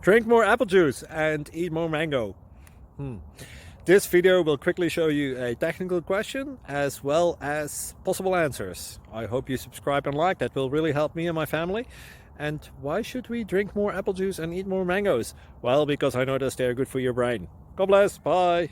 Drink more apple juice and eat more mango. This video will quickly show you a technical question as well as possible answers. I hope you subscribe and like, that will really help me and my family. And why should we drink more apple juice and eat more mangoes? Well, because I noticed they're good for your brain. God bless, bye!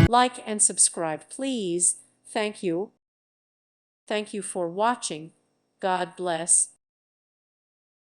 Like and subscribe, please. Thank you. Thank you for watching. God bless.